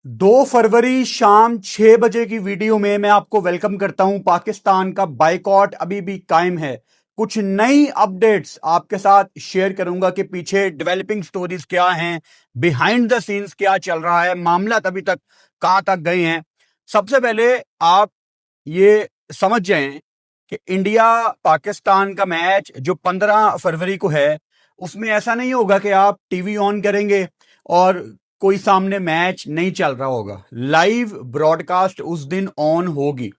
2 फरवरी शाम 6 बजे की वीडियो में मैं आपको वेलकम करता हूं। पाकिस्तान का बाइकॉट अभी भी कायम है। कुछ नई अपडेट्स आपके साथ शेयर करूंगा कि पीछे डेवलपिंग स्टोरीज क्या हैं, बिहाइंड द सीन्स क्या चल रहा है, मामला अभी तक कहां तक गए हैं। सबसे पहले आप ये समझ जाएं कि इंडिया पाकिस्तान का मैच जो 15 फरवरी को है, उसमें ऐसा नहीं होगा कि आप टीवी ऑन करेंगे और कोई सामने मैच नहीं चल रहा होगा। लाइव ब्रॉडकास्ट उस दिन ऑन होगी।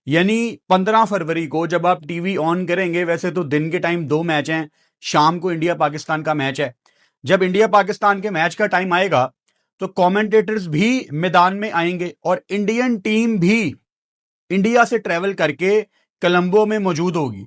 यानी 15 फरवरी को जब आप टीवी ऑन करेंगे, वैसे तो दिन के टाइम 2 मैच हैं, शाम को इंडिया पाकिस्तान का मैच है। जब इंडिया पाकिस्तान के मैच का टाइम आएगा तो कमेंटेटर्स भी मैदान में आएंगे और इंडियन टीम भी इंडिया से ट्रेवल करके कोलंबो में मौजूद होगी।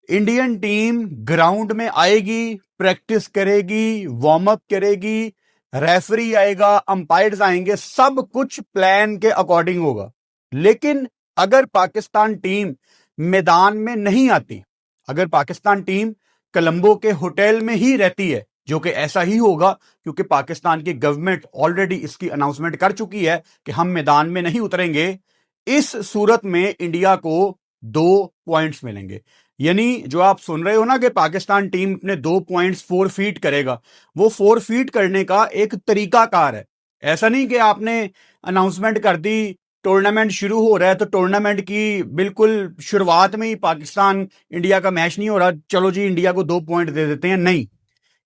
इंडियन टीम ग्राउंड में आएगी, प्रैक्टिस करेगी, वार्म अप करेगी, रेफरी आएगा, अंपायर्स आएंगे, सब कुछ प्लान के अकॉर्डिंग होगा। लेकिन अगर पाकिस्तान टीम मैदान में नहीं आती, अगर पाकिस्तान टीम कोलंबो के होटल में ही रहती है, जो कि ऐसा ही होगा क्योंकि पाकिस्तान की गवर्नमेंट ऑलरेडी इसकी अनाउंसमेंट कर चुकी है कि हम मैदान में नहीं उतरेंगे, इस सूरत में इंडिया को 2 पॉइंट्स मिलेंगे। यानी जो आप सुन रहे हो ना कि पाकिस्तान टीम अपने 2 पॉइंट्स फोरफीट करेगा, वो फोरफीट करने का एक तरीकाकार है। ऐसा नहीं कि आपने अनाउंसमेंट कर दी, टूर्नामेंट शुरू हो रहा है तो टूर्नामेंट की बिल्कुल शुरुआत में ही पाकिस्तान इंडिया का मैच नहीं हो रहा, चलो जी इंडिया को 2 पॉइंट दे देते हैं। नहीं,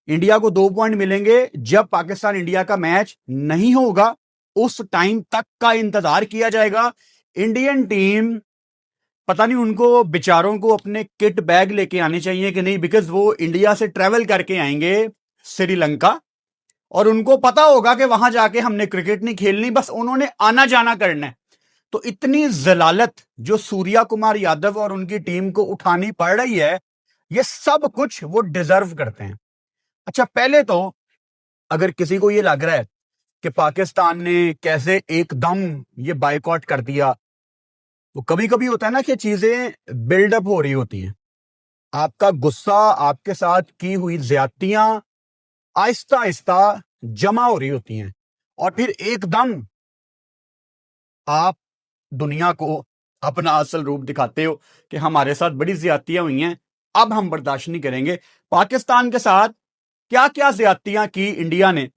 इंडिया को 2 पॉइंट मिलेंगे जब पाकिस्तान इंडिया का मैच नहीं होगा। उस टाइम तक का इंतजार किया जाएगा। इंडियन टीम, पता नहीं उनको बेचारों को अपने किट बैग लेके आने चाहिए कि नहीं, बिकॉज वो इंडिया से ट्रेवल करके आएंगे श्रीलंका और उनको पता होगा कि वहां जाके हमने क्रिकेट नहीं खेलनी, बस उन्होंने आना जाना करना है। तो इतनी जलालत जो सूर्या कुमार यादव और उनकी टीम को उठानी पड़ रही है, ये सब कुछ वो डिजर्व करते हैं। अच्छा, पहले तो अगर किसी को ये लग रहा है कि पाकिस्तान ने कैसे एकदम ये बाइकआउट कर दिया, तो कभी कभी होता है ना कि चीजें बिल्डअप हो रही होती हैं। आपका गुस्सा, आपके साथ की हुई ज्यादतियां आहिस्ता आहिस्ता जमा हो रही होती हैं और फिर एकदम आप दुनिया को अपना असल रूप दिखाते हो कि हमारे साथ बड़ी ज्यादतियां हुई हैं, अब हम बर्दाश्त नहीं करेंगे। पाकिस्तान के साथ क्या क्या ज्यादतियां की इंडिया ने,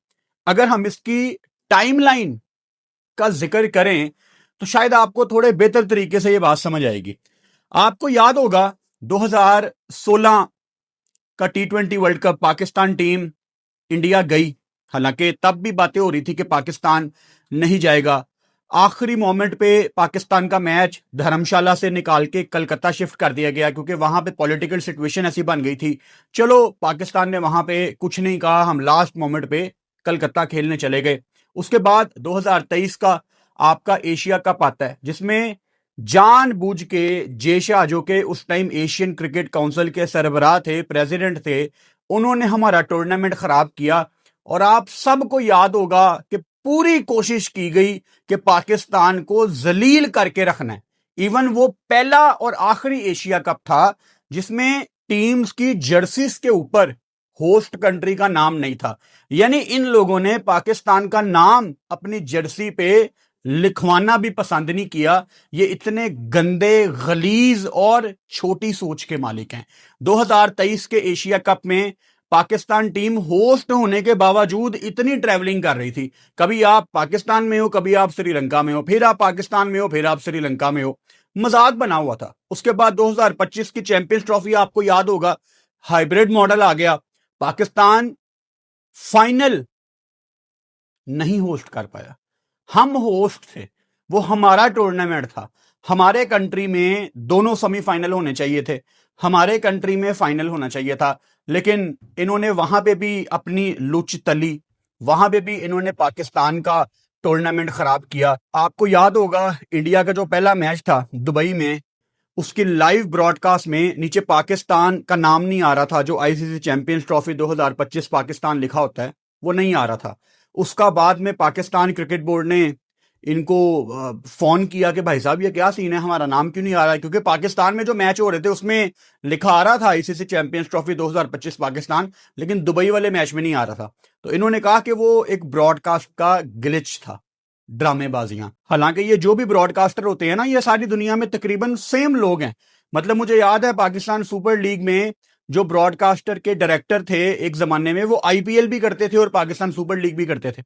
अगर हम इसकी टाइमलाइन का जिक्र करें तो शायद आपको थोड़े बेहतर तरीके से यह बात समझ आएगी। आपको याद होगा 2016 का T20 world cup Pakistan team India गई, हालांकि तब भी बातें हो रही थी कि पाकिस्तान नहीं जाएगा। आखिरी मोमेंट पे पाकिस्तान का मैच धर्मशाला से निकाल के कलकत्ता शिफ्ट कर दिया गया क्योंकि वहां पे पॉलिटिकल सिचुएशन ऐसी बन गई थी। चलो, पाकिस्तान ने वहां पे कुछ नहीं कहा, हम लास्ट मोमेंट पे कलकत्ता खेलने चले गए। उसके बाद 2023 का आपका एशिया कप आता है, जिसमें जानबूझ के जे शाह, जो कि उस टाइम एशियन क्रिकेट काउंसिल के सरबराह थे, प्रेसिडेंट थे, उन्होंने हमारा टूर्नामेंट खराब किया। और आप सबको याद होगा कि पूरी कोशिश की गई कि पाकिस्तान को जलील करके रखना है। इवन वो पहला और आखिरी एशिया कप था जिसमें टीम्स की जर्सीज के ऊपर होस्ट कंट्री का नाम नहीं था। यानी इन लोगों ने पाकिस्तान का नाम अपनी जर्सी पे लिखवाना भी पसंद नहीं किया। ये इतने गंदे, गलीज और छोटी सोच के मालिक हैं। 2023 के एशिया कप में पाकिस्तान टीम होस्ट होने के बावजूद इतनी ट्रैवलिंग कर रही थी, कभी आप पाकिस्तान में हो, कभी आप श्रीलंका में हो, फिर आप पाकिस्तान में हो, फिर आप श्रीलंका में हो, मजाक बना हुआ था। उसके बाद 2025 की चैंपियंस ट्रॉफी आपको याद होगा, हाइब्रिड मॉडल आ गया, पाकिस्तान फाइनल नहीं होस्ट कर पाया। हम होस्ट थे, वो हमारा टूर्नामेंट था, हमारे कंट्री में दोनों सेमीफाइनल होने चाहिए थे, हमारे कंट्री में फाइनल होना चाहिए था। लेकिन इन्होंने वहां पे भी अपनी लुच तली, वहां पे भी इन्होंने पाकिस्तान का टूर्नामेंट खराब किया। आपको याद होगा इंडिया का जो पहला मैच था दुबई में, उसकी लाइव ब्रॉडकास्ट में नीचे पाकिस्तान का नाम नहीं आ रहा था। जो आईसीसी चैंपियंस ट्रॉफी 2025 पाकिस्तान लिखा होता है वो नहीं आ रहा था। उसका बाद में पाकिस्तान क्रिकेट बोर्ड ने इनको फोन किया कि भाई साहब ये क्या सीन है, हमारा नाम क्यों नहीं आ रहा है, क्योंकि पाकिस्तान में जो मैच हो रहे थे उसमें लिखा आ रहा था आईसीसी चैंपियंस ट्रॉफी 2025 पाकिस्तान, लेकिन दुबई वाले मैच में नहीं आ रहा था। तो इन्होंने कहा कि वो एक ब्रॉडकास्ट का ग्लिच था। ड्रामेबाजियां। हालांकि ये जो भी ब्रॉडकास्टर होते हैं ना, ये सारी दुनिया में तकरीबन सेम लोग हैं। मतलब मुझे याद है पाकिस्तान सुपर लीग में जो ब्रॉडकास्टर के डायरेक्टर थे एक जमाने में, वो आईपीएल भी करते थे और पाकिस्तान सुपर लीग भी करते थे।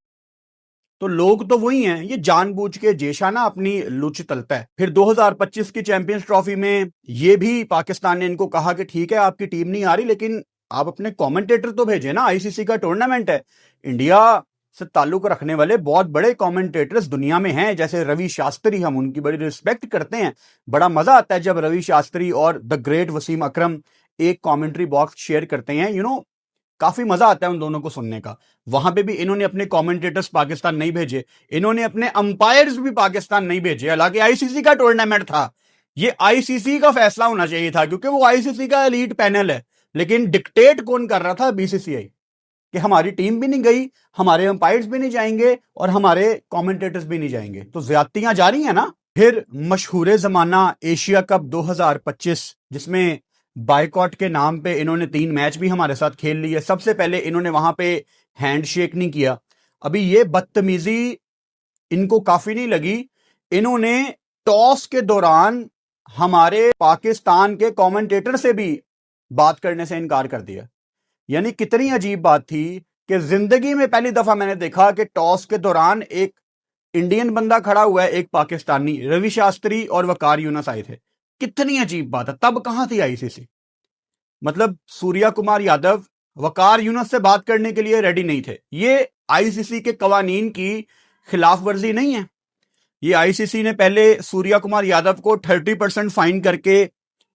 तो लोग तो वही हैं, ये जानबूझ के जेशा ना अपनी लुच तलता है। फिर 2025 की चैंपियंस ट्रॉफी में ये भी पाकिस्तान ने इनको कहा कि ठीक है आपकी टीम नहीं आ रही, लेकिन आप अपने कमेंटेटर तो भेजे ना, आईसीसी का टूर्नामेंट है। इंडिया से ताल्लुक रखने वाले बहुत बड़े कमेंटेटर्स दुनिया में हैं, जैसे रवि शास्त्री, हम उनकी बड़ी रिस्पेक्ट करते हैं। बड़ा मजा आता है जब रवि शास्त्री और द ग्रेट वसीम अकरम एक कमेंट्री बॉक्स शेयर करते हैं। काफी मजा आता है उन दोनों को सुनने का। वहां पे भी इन्होंने अपने कमेंटेटर्स पाकिस्तान नहीं भेजे, इन्होंने अपने अंपायर्स भी पाकिस्तान नहीं भेजे। हालांकि आईसीसी का टूर्नामेंट था, ये आईसीसी का फैसला होना चाहिए था, क्योंकि वो आईसीसी का एलीट पैनल है। लेकिन डिक्टेट कौन कर रहा था? बीसीसीआई, कि हमारी टीम भी नहीं गई, हमारे अंपायर्स भी नहीं जाएंगे और हमारे कमेंटेटर्स भी नहीं जाएंगे। तो ज्यादतियां जारी हैं ना। फिर मशहूर जमाना एशिया कप 2025, जिसमें बायकॉट के नाम पे इन्होंने 3 मैच भी हमारे साथ खेल लिए। सबसे पहले इन्होंने वहां पे हैंडशेक नहीं किया। अभी ये बदतमीजी इनको काफी नहीं लगी, इन्होंने टॉस के दौरान हमारे पाकिस्तान के कमेंटेटर से भी बात करने से इनकार कर दिया। यानी कितनी अजीब बात थी कि जिंदगी में पहली दफा मैंने देखा कि टॉस के दौरान एक इंडियन बंदा खड़ा हुआ है, एक पाकिस्तानी, रवि शास्त्री और वकार यूनुस आए थे। कितनी अजीब बात है। तब कहां थी आईसीसी? मतलब सूर्या कुमार यादव वकार यूनुस से बात करने के लिए रेडी नहीं थे। ये आईसीसी के कवानीन की खिलाफ वर्जी नहीं है। ये आईसीसी ने पहले सूर्या कुमार यादव को 30% फाइन करके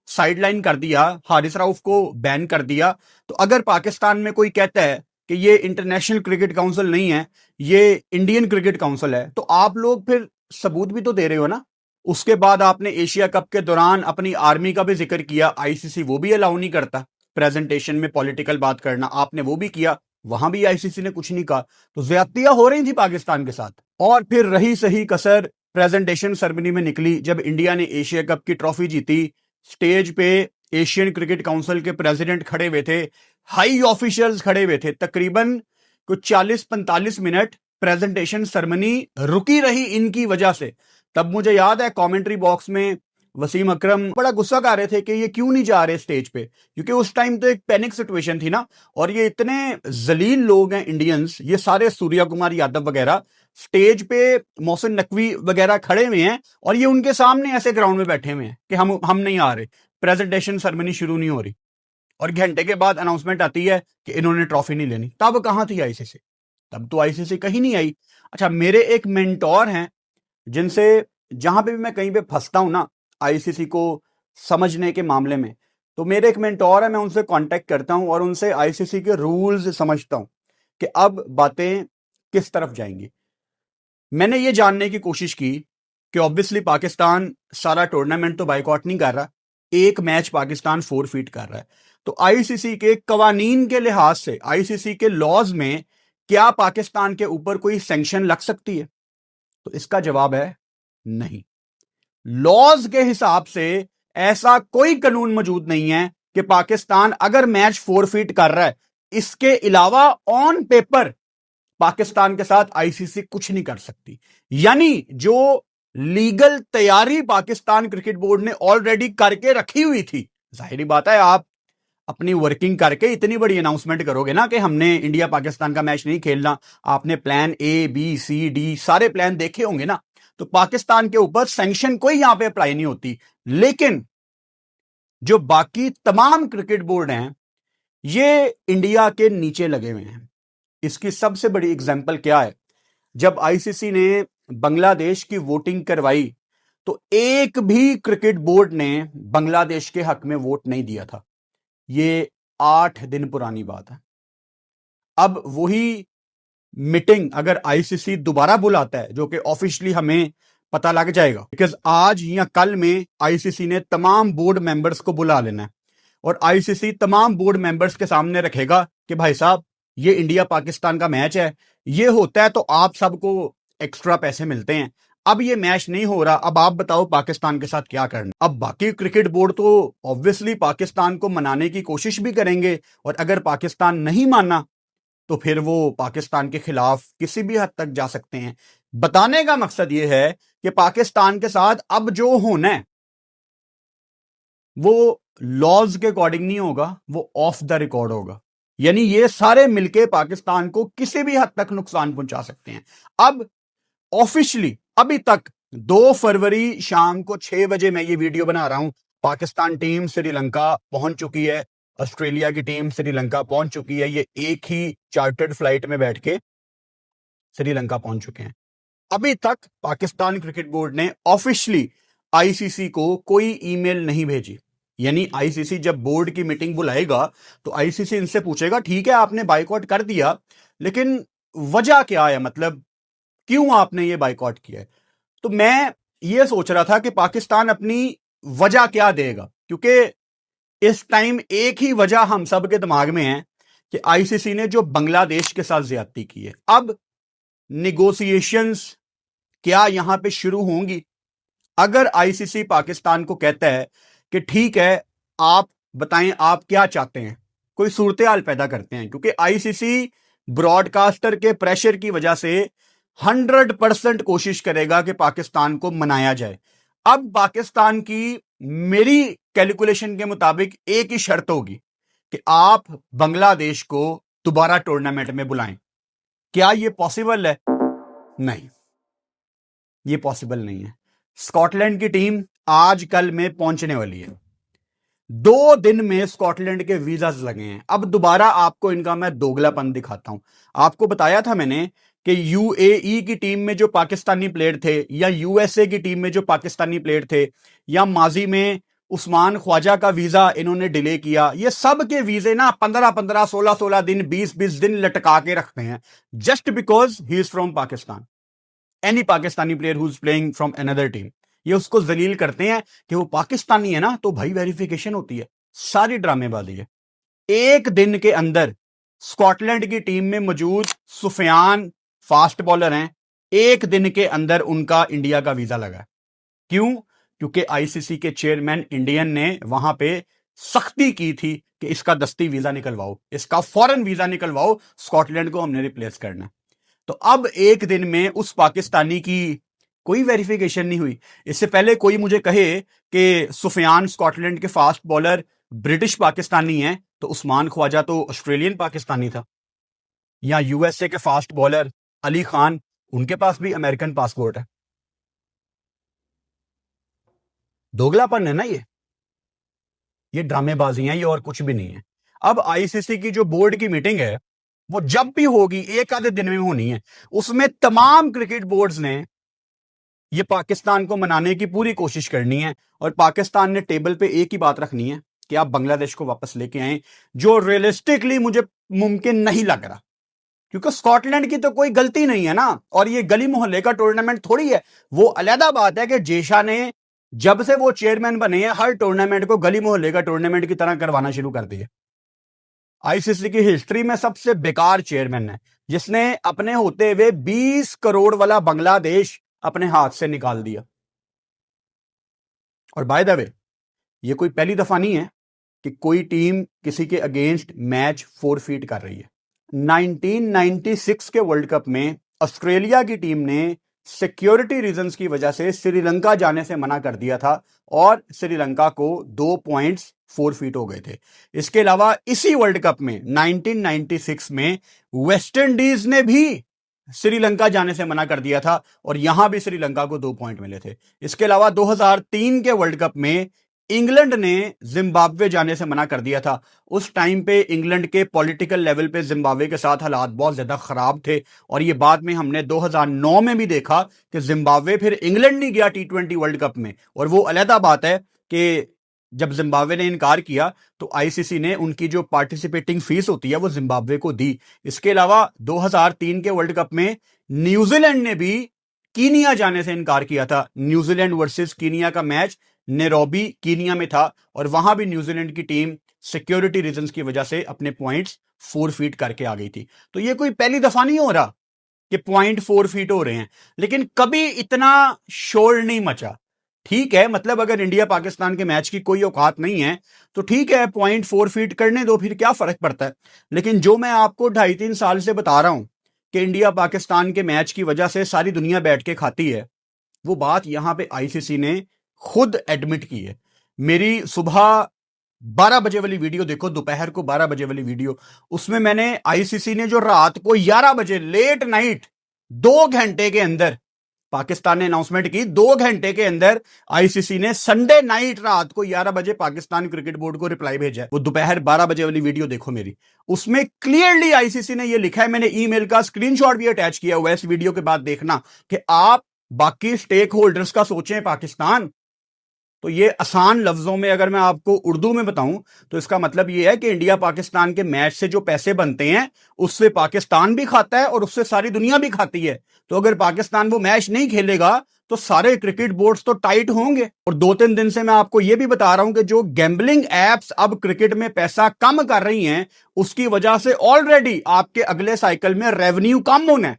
साइडलाइन कर दिया, हारिस राउफ को बैन कर दिया। तो अगर पाकिस्तान में कोई कहता है कि ये इंटरनेशनल क्रिकेट काउंसिल नहीं है, ये इंडियन क्रिकेट काउंसिल है, तो आप लोग फिर सबूत भी तो दे रहे हो ना। उसके बाद आपने एशिया कप के दौरान अपनी आर्मी का भी जिक्र किया, आईसीसी वो भी अलाउ नहीं करता प्रेजेंटेशन में पॉलिटिकल बात करना, आपने वो भी किया, वहां भी आईसीसी ने कुछ नहीं कहा। तो ज्यादतियां हो रही थी पाकिस्तान के साथ। और फिर रही सही कसर प्रेजेंटेशन सेरेमनी में निकली, जब इंडिया ने एशिया कप की ट्रॉफी जीती। स्टेज पे एशियन क्रिकेट काउंसिल के प्रेसिडेंट खड़े हुए थे, हाई ऑफिशियल्स खड़े हुए थे। तकरीबन कुछ 40-45 मिनट प्रेजेंटेशन सेरेमनी रुकी रही इनकी वजह से। तब मुझे याद है कमेंट्री बॉक्स में वसीम अकरम बड़ा गुस्सा कर रहे थे कि ये क्यों नहीं जा रहे स्टेज पे, क्योंकि उस टाइम तो एक पैनिक सिचुएशन थी ना। और ये इतने जलील लोग हैं इंडियंस, ये सारे सूर्या कुमार यादव वगैरह स्टेज पे मोहसिन नकवी वगैरह खड़े हुए हैं, और ये उनके सामने ऐसे ग्राउंड में बैठे हुए हैं कि हम नहीं आ रहे, प्रेजेंटेशन सेरेमनी शुरू नहीं हो रही। और घंटे के बाद अनाउंसमेंट आती है कि इन्होंने ट्रॉफी नहीं लेनी। तब कहां थी आईसीसी? तब तो आईसीसी कहीं नहीं आई। अच्छा, मेरे एक मेंटोर हैं जिनसे जहां पे भी मैं कहीं पे फंसता हूं ना आईसीसी को समझने के मामले में, तो मेरे एक मेंटोर है, मैं उनसे कांटेक्ट करता हूं और उनसे आईसीसी के रूल्स समझता हूं कि अब बातें किस तरफ जाएंगी। मैंने ये जानने की कोशिश की कि ऑब्वियसली पाकिस्तान सारा टूर्नामेंट तो बाइकआउट नहीं कर रहा, एक मैच पाकिस्तान फोरफीट कर रहा है। तो आईसीसी के कवानीन के लिहाज से, आईसीसी के लॉज में क्या पाकिस्तान के ऊपर कोई सैंक्शन लग सकती है? तो इसका जवाब है नहीं। लॉज के हिसाब से ऐसा कोई कानून मौजूद नहीं है कि पाकिस्तान अगर मैच फोरफीट कर रहा है, इसके अलावा ऑन पेपर पाकिस्तान के साथ आईसीसी कुछ नहीं कर सकती। यानी जो लीगल तैयारी पाकिस्तान क्रिकेट बोर्ड ने ऑलरेडी करके रखी हुई थी, जाहिर बात है आप अपनी वर्किंग करके इतनी बड़ी अनाउंसमेंट करोगे ना कि हमने इंडिया पाकिस्तान का मैच नहीं खेलना, आपने plan A B C D सारे प्लान देखे होंगे ना, तो पाकिस्तान के ऊपर सैंक्शन कोई यहां पे अप्लाई नहीं होती। लेकिन जो बाकी तमाम क्रिकेट बोर्ड हैं, ये इंडिया के नीचे लगे हुए हैं। इसकी सबसे बड़ी एग्जांपल क्या है? जब आईसीसी ने बांग्लादेश की वोटिंग करवाई, तो एक भी क्रिकेट बोर्ड ने बांग्लादेश के हक में वोट नहीं दिया था। ये 8 दिन पुरानी बात है। अब वही मीटिंग अगर आईसीसी दोबारा बुलाता है, जो कि ऑफिशियली हमें पता लग जाएगा, बिकॉज आज या कल में आईसीसी ने तमाम बोर्ड मेंबर्स को बुला लेना है और आईसीसी तमाम बोर्ड मेंबर्स के सामने रखेगा कि भाई साहब ये इंडिया पाकिस्तान का मैच है, ये होता है तो आप सबको एक्स्ट्रा पैसे मिलते हैं। अब ये मैच नहीं हो रहा, अब आप बताओ पाकिस्तान के साथ क्या करना। अब बाकी क्रिकेट बोर्ड तो ऑब्वियसली पाकिस्तान को मनाने की कोशिश भी करेंगे, और अगर पाकिस्तान नहीं माना तो फिर वो पाकिस्तान के खिलाफ किसी भी हद तक जा सकते हैं। बताने का मकसद ये है कि पाकिस्तान के साथ अब जो होना है वो लॉज के अकॉर्डिंग नहीं होगा, वो ऑफ द रिकॉर्ड होगा। यानी ये सारे मिलके पाकिस्तान को किसी भी हद तक नुकसान पहुंचा सकते हैं। अब ऑफिशियली अभी तक 2 फरवरी शाम को 6 बजे मैं ये वीडियो बना रहा हूं, पाकिस्तान टीम श्रीलंका पहुंच चुकी है, ऑस्ट्रेलिया की टीम श्रीलंका पहुंच चुकी है। ये एक ही चार्टर्ड फ्लाइट में बैठ के श्रीलंका पहुंच चुके हैं। अभी तक पाकिस्तान क्रिकेट बोर्ड ने ऑफिशियली आईसीसी को कोई ईमेल नहीं भेजी। यानी आईसीसी जब बोर्ड की मीटिंग बुलाएगा तो आईसीसी इनसे पूछेगा, ठीक है आपने बाइकआउट कर दिया, लेकिन वजह क्या है, मतलब क्यों आपने ये बाइकआउट किया है। तो मैं ये सोच रहा था कि पाकिस्तान अपनी वजह क्या देगा, क्योंकि इस टाइम एक ही वजह हम सब के दिमाग में है कि आईसीसी ने जो बांग्लादेश के साथ ज्यादती की है। अब निगोशिएशंस क्या यहां पे शुरू होंगी। अगर आईसीसी पाकिस्तान को कहता है कि ठीक है आप बताएं आप क्या चाहते हैं, कोई सूरत हाल पैदा करते हैं, क्योंकि आईसीसी ब्रॉडकास्टर के प्रेशर की वजह से 100% कोशिश करेगा कि पाकिस्तान को मनाया जाए। अब पाकिस्तान की मेरी कैलकुलेशन के मुताबिक एक ही शर्त होगी कि आप बांग्लादेश को दोबारा टूर्नामेंट में बुलाएं। क्या यह पॉसिबल है? नहीं, यह पॉसिबल नहीं है। स्कॉटलैंड की टीम आज कल में पहुंचने वाली है। 2 दिन में स्कॉटलैंड के वीजाज लगे हैं। अब दोबारा आपको इनका मैं दोगलापन दिखाता हूं। आपको बताया था मैंने कि यूएई की टीम में जो पाकिस्तानी प्लेयर थे, या यूएसए की टीम में जो पाकिस्तानी प्लेयर थे, या माजी में उस्मान ख्वाजा का वीजा इन्होंने डिले किया, ये सब के वीजे ना 15-15, 16-16 दिन, 20-20 दिन लटका के रखते हैं, just because he is from Pakistan. Any Pakistani player who is playing from another team, ये उसको जलील करते हैं कि वो पाकिस्तानी है ना, तो भाई वेरिफिकेशन होती है। सारी ड्रामेबाजी है। एक दिन के अंदर स्कॉटलैंड की टीम में मौजूद सुफियान फास्ट बॉलर हैं, एक दिन के अंदर उनका इंडिया का वीजा लगा। क्यों? क्योंकि आईसीसी के चेयरमैन इंडियन ने वहां पे सख्ती की थी कि इसका दस्ती वीजा निकलवाओ, इसका फौरन वीजा निकलवाओ, स्कॉटलैंड को हमने रिप्लेस करना। तो अब एक दिन में उस पाकिस्तानी की कोई वेरिफिकेशन नहीं हुई। इससे पहले कोई मुझे कहे कि सुफियान स्कॉटलैंड के फास्ट बॉलर ब्रिटिश पाकिस्तानी हैं, तो उस्मान ख्वाजा तो ऑस्ट्रेलियन पाकिस्तानी था। या यूएसए के फास्ट बॉलर अली खान, उनके पास भी अमेरिकन पासपोर्ट है। दोगलापन है ना ये ड्रामेबाजी है, ये और कुछ भी नहीं है। अब आईसीसी की जो बोर्ड की मीटिंग है वो जब भी होगी एक आधे दिन में होनी है, उसमें तमाम क्रिकेट बोर्ड्स ने ये पाकिस्तान को मनाने की पूरी कोशिश करनी है, और पाकिस्तान ने टेबल पे एक ही बात रखनी है कि आप बांग्लादेश को वापस लेके आए, जो रियलिस्टिकली मुझे मुमकिन नहीं लग रहा, क्योंकि स्कॉटलैंड की तो कोई गलती नहीं है ना, और ये गली मोहल्ले का टूर्नामेंट थोड़ी है। वो अलहदा बात है कि जेशा ने जब से वो चेयरमैन बने हैं हर टूर्नामेंट को गली मोहल्ले का टूर्नामेंट की तरह करवाना शुरू कर दिया। आईसीसी की हिस्ट्री में सबसे बेकार चेयरमैन है, जिसने अपने होते हुए 20 करोड़ वाला बांग्लादेश अपने हाथ से निकाल दिया। और बाय द वे, ये कोई पहली दफा नहीं है कि कोई टीम किसी के अगेंस्ट मैच फोरफीट कर रही है। 1996 के वर्ल्ड कप में ऑस्ट्रेलिया की टीम ने सिक्योरिटी रीजंस की वजह से श्रीलंका जाने से मना कर दिया था, और श्रीलंका को 2 पॉइंट्स फोरफीट हो गए थे। इसके अलावा इसी वर्ल्ड कप में 1996 में वेस्ट इंडीज ने भी श्रीलंका जाने से मना कर दिया था, और यहां भी श्रीलंका को 2 पॉइंट मिले थे। इसके अलावा 2003 के वर्ल्ड कप में इंग्लैंड ने जिम्बाब्वे जाने से मना कर दिया था। उस टाइम पे इंग्लैंड के पॉलिटिकल लेवल पे जिम्बाब्वे के साथ हालात बहुत ज्यादा खराब थे, और ये बाद में हमने 2009 में भी देखा कि जिम्बाब्वे फिर इंग्लैंड नहीं गया T20 वर्ल्ड कप में। और वो अलहदा बात है कि जब जिम्बाब्वे ने इनकार किया तो आईसीसी ने उनकी जो पार्टिसिपेटिंग फीस होती है वो जिम्बाब्वे को दी। इसके अलावा 2003 के वर्ल्ड कप में न्यूजीलैंड ने भी कीनिया जाने से इनकार किया था। न्यूजीलैंड वर्सेस कीनिया का मैच नैरोबी कीनिया में था, और वहां भी न्यूजीलैंड की टीम सिक्योरिटी रीजंस की वजह से अपने पॉइंट्स फोरफीट करके आ गई थी। तो ये कोई पहली दफा नहीं हो रहा कि पॉइंट फोरफीट हो रहे हैं, लेकिन कभी इतना शोर नहीं मचा ठीक है, मतलब अगर इंडिया पाकिस्तान के मैच की कोई औकात नहीं है तो ठीक है, पॉइंट 4 फीट करने दो, फिर क्या फर्क पड़ता है। लेकिन जो मैं आपको 2.5-3 साल से बता रहा हूं कि इंडिया पाकिस्तान के मैच की वजह से सारी दुनिया बैठ के खाती है, वो बात यहां पे आईसीसी ने खुद एडमिट की है। मेरी सुबह 12 बजे वाली वीडियो देखो, दोपहर को 12 बजे वाली वीडियो, उसमें मैंने आईसीसी ने जो रात को 11 बजे लेट नाइट 2 घंटे के अंदर पाकिस्तान ने अनाउंसमेंट की, 2 घंटे के अंदर आईसीसी ने संडे नाइट रात को 11 बजे पाकिस्तान क्रिकेट बोर्ड को रिप्लाई भेजा है। वो दोपहर 12 बजे वाली वीडियो देखो मेरी, उसमें क्लियरली आईसीसी ने ये लिखा है, मैंने ईमेल का स्क्रीनशॉट भी अटैच किया हुआ है, इस वीडियो के बाद देखना, कि आप बाकी स्टेक होल्डर्स का सोचें पाकिस्तान। तो ये आसान लफ्जों में अगर मैं आपको उर्दू में बताऊं तो इसका मतलब ये है कि इंडिया पाकिस्तान के मैच से जो पैसे बनते हैं उससे पाकिस्तान भी खाता है और उससे सारी दुनिया भी खाती है। तो अगर पाकिस्तान वो मैच नहीं खेलेगा तो सारे क्रिकेट बोर्ड्स तो टाइट होंगे। और 2-3 दिन से मैं आपको यह भी बता रहा हूं कि जो गैम्बलिंग एप्स अब क्रिकेट में पैसा कम कर रही हैं, उसकी वजह से ऑलरेडी आपके अगले साइकिल में रेवेन्यू कम होना है।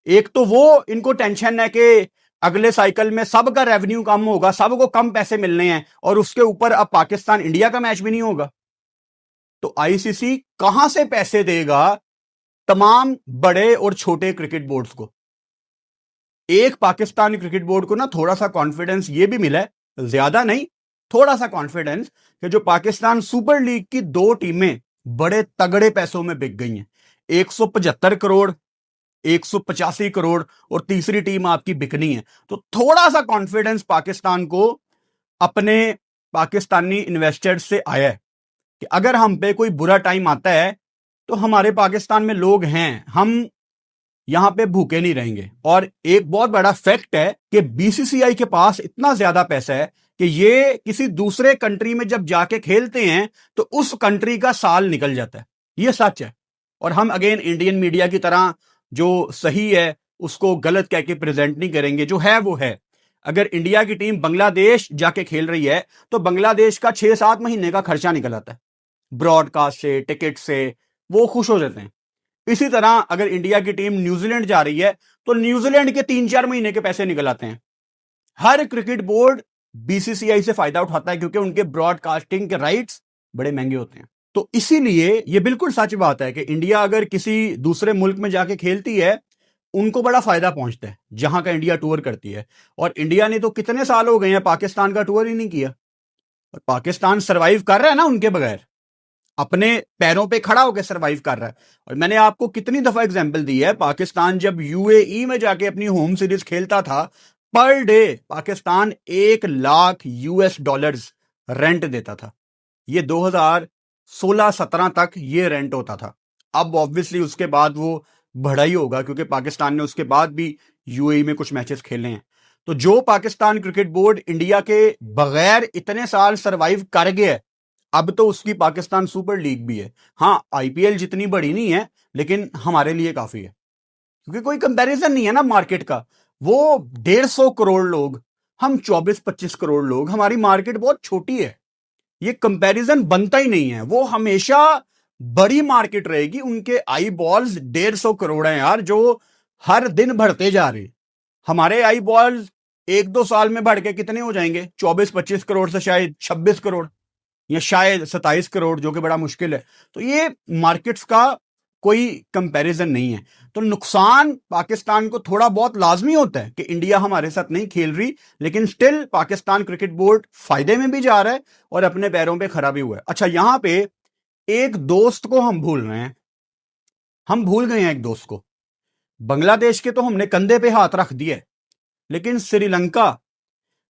एक तो वो इनको टेंशन है कि अगले साइकिल में सबका रेवेन्यू कम होगा, सबको कम पैसे मिलने हैं, और उसके ऊपर अब पाकिस्तान इंडिया का मैच भी नहीं होगा। तो आईसीसी कहां से पैसे देगा तमाम बड़े और छोटे क्रिकेट बोर्ड्स को। एक पाकिस्तान क्रिकेट बोर्ड को ना थोड़ा सा कॉन्फिडेंस ये भी मिला है, ज्यादा नहीं, थोड़ा सा कॉन्फिडेंस, कि जो पाकिस्तान सुपर लीग की 2 टीमें बड़े तगड़े पैसों में बिक गई हैं। 175 करोड़, 185 करोड़, और तीसरी टीम आपकी बिकनी है। तो थोड़ा सा कॉन्फिडेंस पाकिस्तान को अपने पाकिस्तानी इन्वेस्टर्स से आया है कि अगर हम पे कोई बुरा टाइम आता है तो हमारे पाकिस्तान में लोग हैं, हम यहां पे भूखे नहीं रहेंगे। और एक बहुत बड़ा फैक्ट है कि बीसीसीआई के पास इतना ज्यादा पैसा है कि ये किसी दूसरे कंट्री में जब जाके खेलते हैं तो उस कंट्री का साल निकल जाता है। ये सच है। और हम अगेन इंडियन मीडिया की तरह जो सही है उसको गलत कह के प्रेजेंट नहीं करेंगे, जो है वो है। अगर इंडिया की टीम बांग्लादेश जाके खेल रही है तो बांग्लादेश का 6-7 महीने का खर्चा निकल आता है, ब्रॉडकास्ट से, टिकट से, वो खुश हो जाते हैं। इसी तरह अगर इंडिया की टीम न्यूजीलैंड जा रही है तो न्यूजीलैंड के 3-4 महीने के पैसे निकल आते हैं। हर क्रिकेट बोर्ड बीसीसीआई से फायदा उठाता है क्योंकि उनके ब्रॉडकास्टिंग के राइट्स बड़े महंगे होते हैं। तो इसीलिए यह बिल्कुल सच बात है कि इंडिया अगर किसी दूसरे मुल्क में जाके खेलती है उनको बड़ा फायदा पहुंचता है जहां का इंडिया टूर करती है। और इंडिया ने तो कितने साल हो गए हैं पाकिस्तान का टूर ही नहीं किया, और पाकिस्तान सरवाइव कर रहा है ना उनके बगैर, अपने पैरों पे खड़ा होकर सरवाइव कर रहा है। और मैंने आपको कितनी दफा एग्जांपल दी है, पाकिस्तान जब यूएई में जाके अपनी होम सीरीज खेलता था, per day Pakistan 1 lakh US dollars rent देता था। ये 2016-17 तक ये रेंट होता था। अब ऑब्वियसली उसके बाद वो बढ़ा ही होगा क्योंकि पाकिस्तान ने उसके बाद भी यूएई में कुछ मैचेस खेले हैं। तो जो पाकिस्तान क्रिकेट बोर्ड इंडिया के बगैर इतने साल सरवाइव कर गया है, अब तो उसकी पाकिस्तान सुपर लीग भी है। हाँ, आईपीएल जितनी बड़ी नहीं है लेकिन हमारे लिए काफी है क्योंकि कोई कंपैरिजन नहीं है ना मार्केट का। वो 150 करोड़ लोग, हम 24-25 करोड़ लोग, हमारी मार्केट बहुत छोटी है, ये कंपैरिजन बनता ही नहीं है। वो हमेशा बड़ी मार्केट रहेगी, उनके आई बॉल्स 150 करोड़ हैं यार, जो हर दिन बढ़ते जा रहे। हमारे आई बॉल्स 1-2 साल में बढ़ के कितने हो जाएंगे, 24-25 करोड़ से शायद 26 करोड़ या शायद 27 करोड़, जो कि बड़ा मुश्किल है। तो ये मार्केट्स का कोई कंपैरिजन नहीं है। तो नुकसान पाकिस्तान को थोड़ा बहुत लाजमी होता है कि इंडिया हमारे साथ नहीं खेल रही, लेकिन स्टिल पाकिस्तान क्रिकेट बोर्ड फायदे में भी जा रहा है और अपने पैरों पे खड़ा भी हुआ है। अच्छा, यहां पे एक दोस्त को हम भूल रहे हैं, हम भूल गए हैं एक दोस्त को। बांग्लादेश के तो हमने कंधे पे हाथ रख दिए, लेकिन श्रीलंका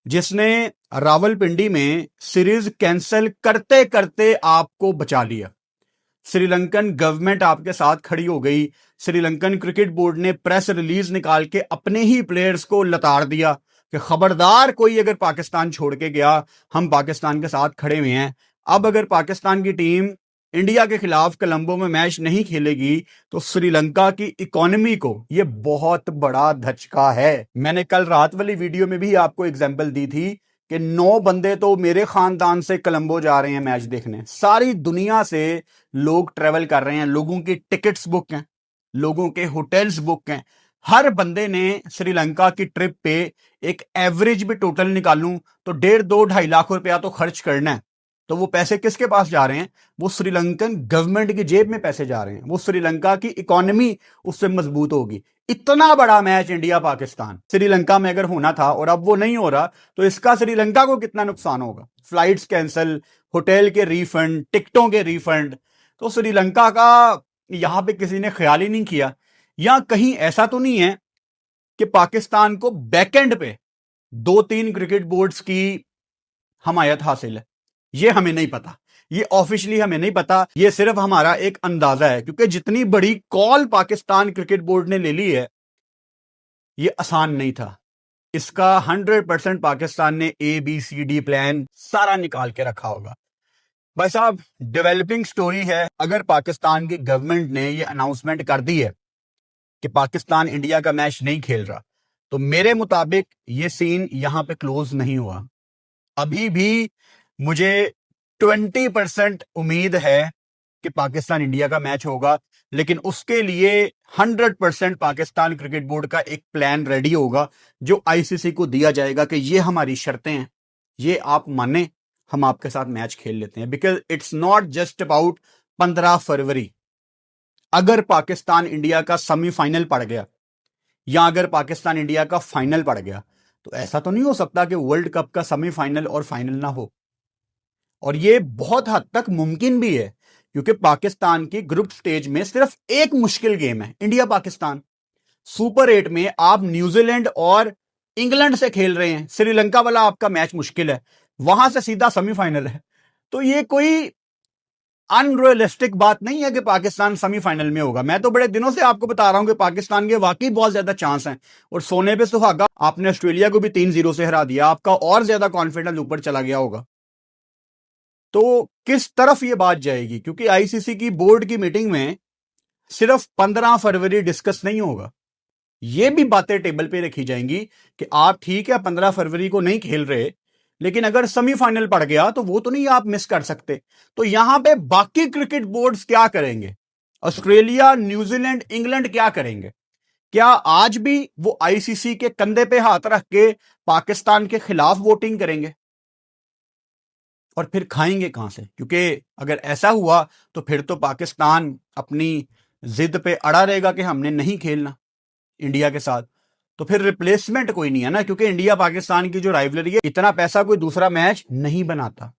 जिसने रावलपिंडी में सीरीज कैंसिल करते करते आपको बचा लिया, श्रीलंकन गवर्नमेंट आपके साथ खड़ी हो गई। श्रीलंकन क्रिकेट बोर्ड ने प्रेस रिलीज निकाल के अपने ही प्लेयर्स को लताड़ दिया कि खबरदार कोई अगर पाकिस्तान छोड़ के गया, हम पाकिस्तान के साथ खड़े हुए हैं। अब अगर पाकिस्तान की टीम इंडिया के खिलाफ कोलंबो में मैच नहीं खेलेगी तो श्रीलंका की इकोनॉमी को यह बहुत बड़ा धचका है। मैंने कल रात वाली वीडियो में भी आपको एग्जांपल दी थी कि 9 बंदे तो मेरे खानदान से कोलंबो जा रहे हैं मैच देखने। सारी दुनिया से लोग ट्रेवल कर रहे हैं, लोगों की टिकट्स बुक हैं, लोगों के होटल्स बुक हैं, हर बंदे ने श्रीलंका की ट्रिप पे एक एवरेज भी टोटल निकालूं तो 1.5-2-2.5 लाख रुपया तो खर्च करना है। तो वो पैसे किसके पास जा रहे हैं? वो श्रीलंकन गवर्नमेंट की जेब में पैसे जा रहे हैं। वो श्रीलंका की इकोनॉमी उससे मजबूत होगी। इतना बड़ा मैच इंडिया पाकिस्तान श्रीलंका में अगर होना था और अब वो नहीं हो रहा, तो इसका श्रीलंका को कितना नुकसान होगा? फ्लाइट्स कैंसिल, होटल के रिफंड, टिकटों के रिफंड। तो श्रीलंका का यहां पे किसी ने ख्याल ही नहीं किया। या कहीं ऐसा तो नहीं है कि पाकिस्तान को बैकएंड पे 2-3 क्रिकेट बोर्ड्स की हमायत हासिल है? ये हमें नहीं पता, ये ऑफिशियली हमें नहीं पता, ये सिर्फ हमारा एक अंदाजा है, क्योंकि जितनी बड़ी कॉल पाकिस्तान क्रिकेट बोर्ड ने ले ली है, ये आसान नहीं था। इसका 100% पाकिस्तान ने ABCD प्लान सारा निकाल के रखा होगा। भाई साहब, डेवलपिंग स्टोरी है। अगर पाकिस्तान की गवर्नमेंट ने ये अनाउंसमेंट कर दी है कि पाकिस्तान इंडिया का मैच नहीं खेल रहा, तो मेरे मुताबिक ये सीन यहां पे क्लोज नहीं हुआ। अभी भी मुझे 20% उम्मीद है कि पाकिस्तान इंडिया का मैच होगा, लेकिन उसके लिए 100% पाकिस्तान क्रिकेट बोर्ड का एक प्लान रेडी होगा जो ICC को दिया जाएगा कि ये हमारी शर्तें हैं, ये आप माने, हम आपके साथ मैच खेल लेते हैं। Because it's not just about 15 फरवरी। अगर पाकिस्तान इंडिया का सेमीफाइनल पड़ गया या अगर पाकिस्तान इंडिया का फाइनल पड़ गया, तो ऐसा तो नहीं हो सकता कि वर्ल्ड कप का सेमीफाइनल और फाइनल ना हो। और ये बहुत हद तक मुमकिन भी है, क्योंकि पाकिस्तान की ग्रुप स्टेज में सिर्फ एक मुश्किल गेम है, इंडिया पाकिस्तान। सुपर 8 में आप न्यूजीलैंड और इंग्लैंड से खेल रहे हैं। श्रीलंका वाला आपका मैच मुश्किल है, वहां से सीधा सेमीफाइनल है। तो ये कोई अनरियलिस्टिक बात नहीं है कि पाकिस्तान सेमीफाइनल में होगा। मैं तो बड़े दिनों से आपको बता रहा हूं कि पाकिस्तान के वाकई बहुत ज्यादा चांस हैं। और सोने पे सुहागा, आपने ऑस्ट्रेलिया को भी 3-0 से हरा दिया, आपका और ज्यादा कॉन्फिडेंस ऊपर चला गया होगा। तो किस तरफ ये बात जाएगी? क्योंकि ICC की बोर्ड की मीटिंग में सिर्फ 15 फरवरी डिस्कस नहीं होगा, ये भी बातें टेबल पे रखी जाएंगी कि आप ठीक है 15 फरवरी को नहीं खेल रहे, लेकिन अगर सेमीफाइनल पड़ गया तो वो तो नहीं आप मिस कर सकते। तो यहां पे बाकी क्रिकेट बोर्ड्स क्या करेंगे? ऑस्ट्रेलिया, न्यूजीलैंड, इंग्लैंड क्या करेंगे? क्या आज भी वो ICC के कंधे पे हाथ रख के पाकिस्तान के खिलाफ वोटिंग करेंगे? और फिर खाएंगे कहां से? क्योंकि अगर ऐसा हुआ तो फिर तो पाकिस्तान अपनी जिद पे अड़ा रहेगा कि हमने नहीं खेलना इंडिया के साथ। तो फिर रिप्लेसमेंट कोई नहीं है ना, क्योंकि इंडिया पाकिस्तान की जो राइवलरी है, इतना पैसा कोई दूसरा मैच नहीं बनाता।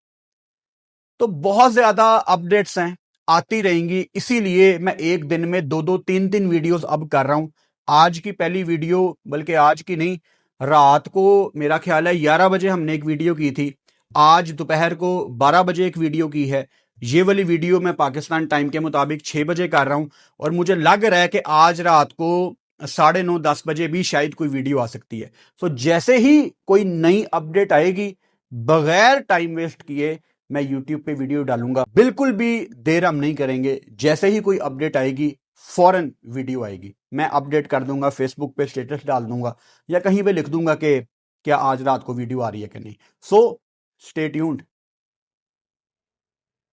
तो बहुत ज्यादा अपडेट्स हैं, आती रहेंगी। इसीलिए मैं एक दिन में 2-2, 3-3 वीडियोस अब कर रहा हूं। आज की पहली वीडियो, बल्कि आज की नहीं, रात को मेरा ख्याल है 11 बजे हमने एक वीडियो की थी। आज दोपहर को 12 बजे एक वीडियो की है। ये वाली वीडियो मैं पाकिस्तान टाइम के मुताबिक 6 बजे कर रहा हूं। और मुझे लग रहा है कि आज रात को 9:30-10 बजे भी शायद कोई वीडियो आ सकती है। तो जैसे ही कोई नई अपडेट आएगी, बगैर टाइम वेस्ट किए मैं YouTube पे वीडियो डालूंगा। बिल्कुल भी देर हम नहीं करेंगे, जैसे ही कोई अपडेट आएगी फौरन वीडियो आएगी। मैं अपडेट कर दूंगा, फेसबुक पे स्टेटस डाल दूंगा या कहीं पे लिख दूंगा कि क्या आज रात को वीडियो आ रही है कि नहीं। So stay tuned.